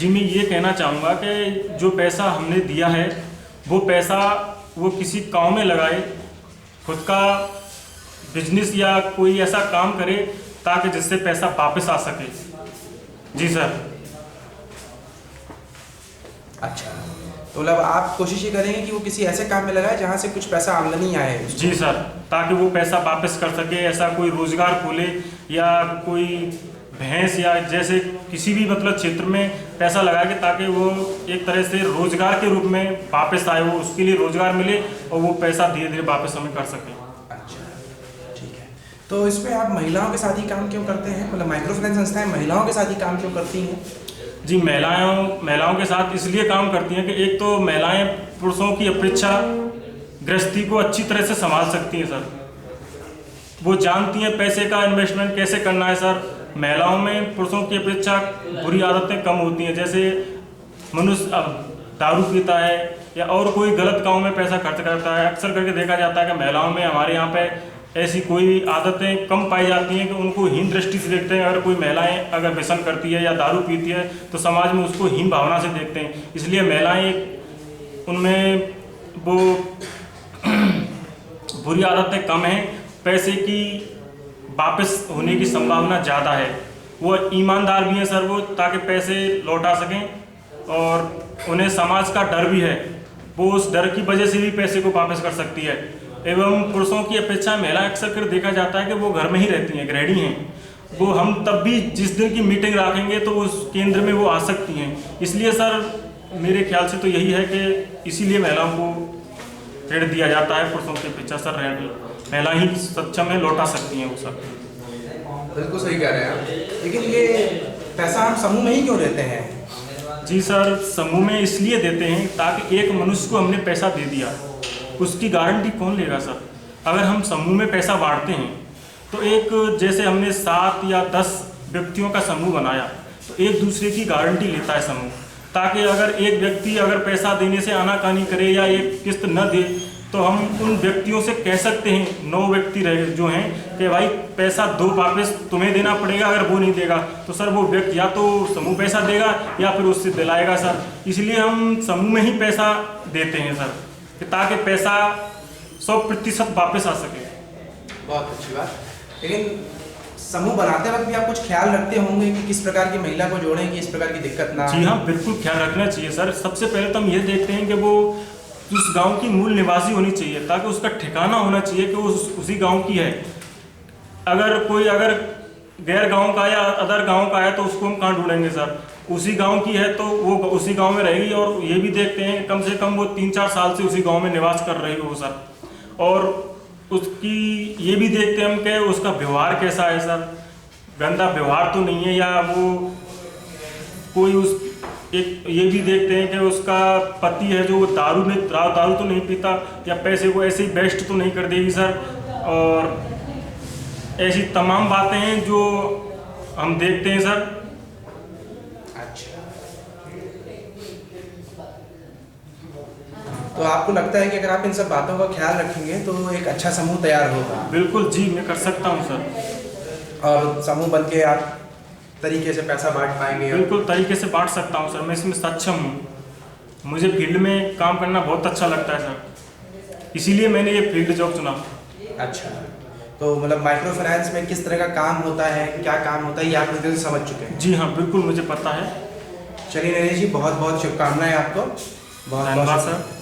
जी मैं ये कहना चाहूँगा कि जो पैसा हमने दिया है वो पैसा वो किसी काम में लगाए, खुद का बिजनेस या कोई ऐसा काम करे ताकि जिससे पैसा वापस आ सके। जी सर। अच्छा, तो मतलब आप कोशिश ये करेंगे कि वो किसी ऐसे काम में लगाए जहाँ से कुछ पैसा आमदनी आए। जी सर, ताकि वो पैसा वापस कर सके, ऐसा कोई रोजगार खोले या कोई भैंस या जैसे किसी भी मतलब क्षेत्र में पैसा लगा के ताकि वो एक तरह से रोजगार के रूप में वापस आए, वो उसके लिए रोजगार मिले और वो पैसा धीरे धीरे वापस हमें कर सके। अच्छा, ठीक है। तो इसमें आप महिलाओं के साथ ही काम क्यों करते हैं? मतलब माइक्रो फाइनेंस संस्थाएं महिलाओं के साथ ही काम क्यों करती हैं? जी महिलाओं के साथ इसलिए काम करती हैं कि एक तो महिलाएं पुरुषों की अपेक्षा गृहस्थी को अच्छी तरह से संभाल सकती हैं सर। वो जानती हैं पैसे का इन्वेस्टमेंट कैसे करना है सर। महिलाओं में पुरुषों की अपेक्षा बुरी आदतें कम होती हैं, जैसे मनुष्य दारू पीता है या और कोई गलत काम में पैसा खर्च करता है। अक्सर करके देखा जाता है कि महिलाओं में हमारे यहाँ पे ऐसी कोई आदतें कम पाई जाती हैं कि उनको हीन दृष्टि से देखते हैं। अगर कोई महिलाएं अगर व्यसन करती है या दारू पीती है तो समाज में उसको हीन भावना से देखते हैं। इसलिए महिलाएं उनमें वो बुरी आदतें कम हैं, पैसे की वापस होने की संभावना ज़्यादा है। वो ईमानदार भी हैं सर वो, ताकि पैसे लौटा सकें, और उन्हें समाज का डर भी है, वो उस डर की वजह से भी पैसे को वापस कर सकती है। एवं पुरुषों की अपेक्षा महिला अक्सर कर देखा जाता है कि वो घर में ही रहती हैं, गृहिणी हैं। वो हम तब भी जिस दिन की मीटिंग रखेंगे तो उस केंद्र में वो आ सकती हैं। इसलिए सर मेरे ख्याल से तो यही है कि इसीलिए महिलाओं को ऋण दिया जाता है। पुरुषों की अपेक्षा सर महिला ही सक्षम है, लौटा सकती हैं वो सब। बिल्कुल सही कह रहे हैं आप। लेकिन ये पैसा हम समूह में ही क्यों देते हैं? जी सर, समूह में इसलिए देते हैं ताकि एक मनुष्य को हमने पैसा दे दिया, उसकी गारंटी कौन लेगा सर। अगर हम समूह में पैसा बांटते हैं तो एक जैसे हमने 7 या 10 व्यक्तियों का समूह बनाया तो एक दूसरे की गारंटी लेता है समूह, ताकि अगर एक व्यक्ति अगर पैसा देने से आनाकानी करे या एक किस्त न दे तो हम उन व्यक्तियों से कह सकते हैं, 9 व्यक्ति रहे जो हैं, कि भाई पैसा दो वापस तुम्हें देना पड़ेगा। अगर वो नहीं देगा तो सर वो व्यक्ति या तो समूह पैसा देगा या फिर उससे दिलाएगा सर। इसलिए हम समूह में ही पैसा देते हैं सर, कि ताकि पैसा 100% वापस आ सके। बहुत अच्छी बात। लेकिन समूह बनाते वक्त भी आप कुछ ख्याल रखते होंगे कि किस प्रकार की महिला को जोड़ें कि इस प्रकार की दिक्कत ना? जी हाँ, बिल्कुल ख्याल रखना चाहिए सर। सबसे पहले तो हम ये देखते हैं कि वो उस गांव की मूल निवासी होनी चाहिए, ताकि उसका ठिकाना होना चाहिए कि वो उसी गांव की है। अगर कोई गैर गांव का या अदर गांव का है तो उसको हम कहाँ ढूंढेंगे सर। उसी गांव की है तो वो उसी गांव में रहेगी, और ये भी देखते हैं कम से कम वो 3-4 साल से उसी गांव में निवास कर रही हो सर। और उसकी ये भी देखते हैं हम कि उसका व्यवहार कैसा है सर, गंदा व्यवहार तो नहीं है, या वो कोई उस एक ये भी देखते हैं कि उसका पति है जो दारू तो नहीं पीता, या पैसे को ऐसे ही वेस्ट तो नहीं कर देगी सर। और ऐसी तमाम बातें हैं जो हम देखते हैं सर। अच्छा, तो आपको लगता है कि अगर आप इन सब बातों का ख्याल रखेंगे तो एक अच्छा समूह तैयार होगा? बिल्कुल जी, मैं कर सकता हूँ सर। और समूह बन के आप तरीके से पैसा बांट पाएंगे? बिल्कुल तरीके से बांट सकता हूँ सर, मैं इसमें सक्षम हूँ। मुझे फील्ड में काम करना बहुत अच्छा लगता है सर, इसीलिए मैंने ये फील्ड जॉब चुना। अच्छा, तो मतलब माइक्रो फाइनेंस में किस तरह का काम होता है, क्या काम होता है, ये आप मुझे समझ चुके हैं? जी हाँ, बिल्कुल मुझे पता है। चलिए नरेश जी, बहुत बहुत शुभकामनाएं आपको। बहुत धन्यवाद सर।